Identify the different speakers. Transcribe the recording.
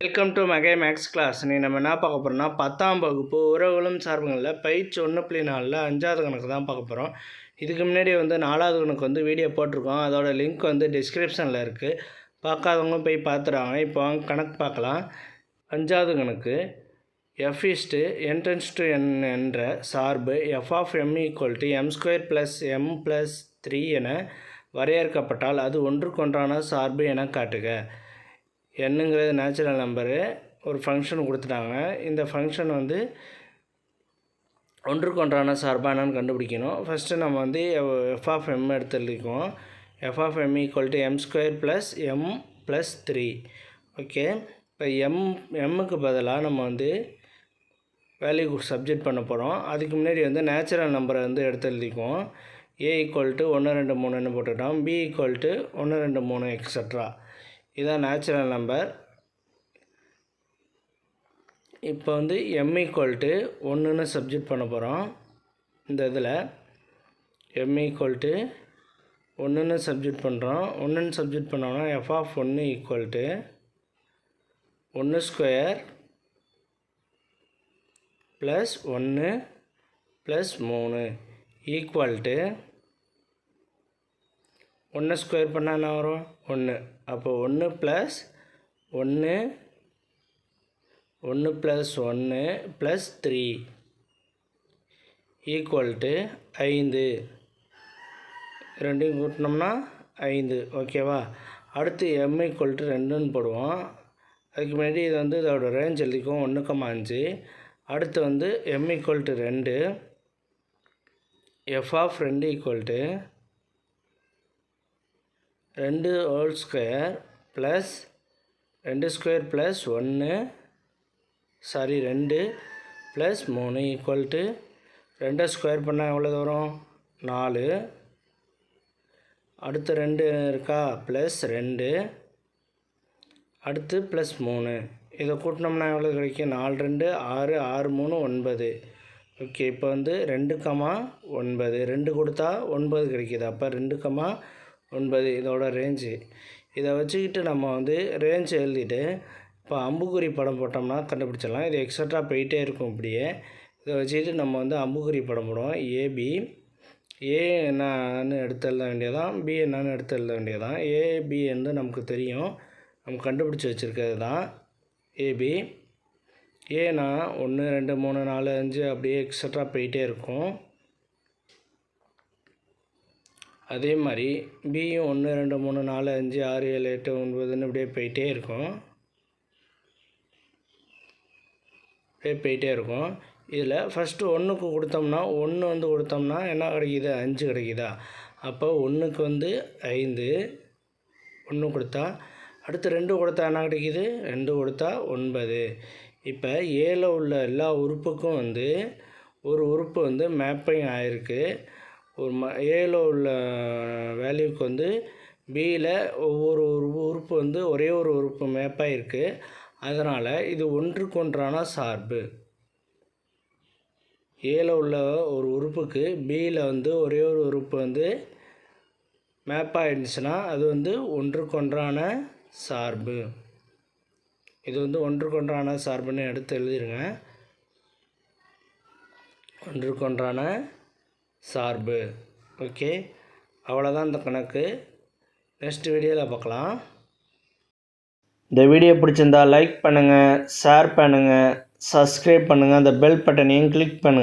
Speaker 1: Welcome to மகே maths class. நீ நம்ம என்ன பார்க்க போகிறோம்னா 10ஆம் வகுப்பு உறவுகளும் சார்புகளில் பயிற்சி 1.4 5வது கணக்கு தான் பார்க்க போகிறோம். இதுக்கு முன்னாடி 4வது கணக்கு வீடியோ போட்டிருக்கோம். அதோட லிங்க் டிஸ்கிரிப்ஷனில் இருக்குது. பார்க்காதவங்க போய் பார்த்துறாங்க. இப்போ கணக்கு பார்க்கலாம். 5வது கணக்கு f n tends to n என்ற சார்பு f of m = m² + m + 3 என வரையறுக்கப்பட்டால் அது ஒன்றுக்கொன்றான சார்பு என காட்டுக. என்னங்கிறது நேச்சுரல் நம்பரு, ஒரு ஃபங்க்ஷன் கொடுத்துட்டாங்க. இந்த ஃபங்க்ஷன் ஒன்றுக்கொன்றான சார்பாக என்னன்னு கண்டுபிடிக்கணும். ஃபஸ்ட்டு நம்ம f of m எடுத்து எழுதிக்குவோம். f of m = m² + m + 3. Okay, இப்போ எம்முக்கு பதிலாக நம்ம வேல்யூ சப்ஜெக்ட் பண்ண போகிறோம். அதுக்கு முன்னாடி நேச்சுரல் நம்பரை எடுத்து எழுதிக்குவோம். a = 1 2 3ன்னு போட்டுட்டோம். b = 1 2 3 extra. இதான் நேச்சுரல் நம்பர். இப்போ m = 1ன்னு சப்ஜெக்ட் பண்ண போகிறோம். இந்த இதில் m = 1ன்னு சப்ஜெக்ட் பண்ணுறோம். 1ன்னு சப்ஜெக்ட் பண்ணோம்னா f of 1 = 1² + 1 + 3 ஈக்குவல்ட்டு 1 ஸ்கொயர் பண்ணால் என்ன வரும்? 1. அப்போ 1 + 1 1 + 1 + 3 ஈக்குவல்ட்டு 5. ரெண்டையும் கூட்டினோம்னா 5. ஓகேவா? அடுத்து m = 2ன்னு போடுவோம். அதுக்கு முன்னாடி இது இதோட ரேஞ்ச் எழுதிக்கும் 1,5. அடுத்து m = 2. f of 2 = 2² + 2² + 1 2 + 3 equal to 2 square பண்ணால் எவ்வளோ வரும்? 4. அடுத்து 2 இருக்கா? +2. அடுத்து +3. இதை கூட்டினோம்னா எவ்வளோ கிடைக்கும்? 4 2 6 6 3 9. ஓகே, இப்போ 2, 9 2 கொடுத்தா 9 கிடைக்கிது. அப்போ 2, 9 இதோட ரேஞ்சு. இதை வச்சுக்கிட்டு நம்ம ரேஞ்ச் எழுதிட்டு இப்போ அம்புக்குறி படம் போட்டோம்னா கண்டுபிடிச்சிடலாம். இது எக்ஸட்ரா போயிட்டே இருக்கும். இப்படியே இதை வச்சுக்கிட்டு நம்ம அம்புக்குறி படம் போடுவோம். ஏபி, ஏ என்னன்னு எடுத்து எழுத வேண்டியதான், பி என்னன்னு எடுத்து எழுத வேண்டியதான். ஏபி நமக்கு தெரியும், நம்ம கண்டுபிடிச்சி வச்சுருக்கிறது தான் ஏபி. ஏன்னா 1 2 3 4 5 அப்படியே எக்ஸட்ரா போயிட்டே இருக்கும். அதே மாதிரி பியும் 1 2 3 4 5 6 7 8 9ன்னு இப்படியே போயிட்டே இருக்கும். இதில் ஃபஸ்ட்டு 1க்கு கொடுத்தோம்னா 1 கொடுத்தோம்னா என்ன கிடைக்கிது? 5 கிடைக்குதா? அப்போ 1க்கு 5 1 கொடுத்தா, அடுத்து 2 கொடுத்தா என்ன கிடைக்கிது? 2 கொடுத்தா 9. இப்போ ஏல உள்ள எல்லா உறுப்புக்கும் ஒரு உறுப்பு மேப்பிங் ஆகிருக்கு. ஒரு ஏல உள்ள வேல்யூக்கு பியில் ஒவ்வொரு உறுப்பு ஒரே ஒரு உறுப்பு மேப்பாக இருக்குது. அதனால் இது ஒன்றுக்கொன்றான சார்பு. ஏல உள்ள ஒரு உறுப்புக்கு பியில் ஒரே ஒரு உறுப்பு மேப்பாக இருந்துச்சுன்னா அது ஒன்றுக்கொன்றான சார்பு. இது ஒன்றுக்கொன்றான சார்புன்னு எடுத்து எழுதிருங்க. ஒன்றுக்கொன்றான சார்பு. ஓகே, அவ்வளோதான் இந்த கணக்கு. நெக்ஸ்ட் வீடியோவில் பார்க்கலாம். இந்த வீடியோ பிடிச்சிருந்தால் லைக் பண்ணுங்கள், ஷேர் பண்ணுங்கள், சப்ஸ்கிரைப் பண்ணுங்கள், அந்த பெல் பட்டனையும் கிளிக் பண்ணுங்கள்.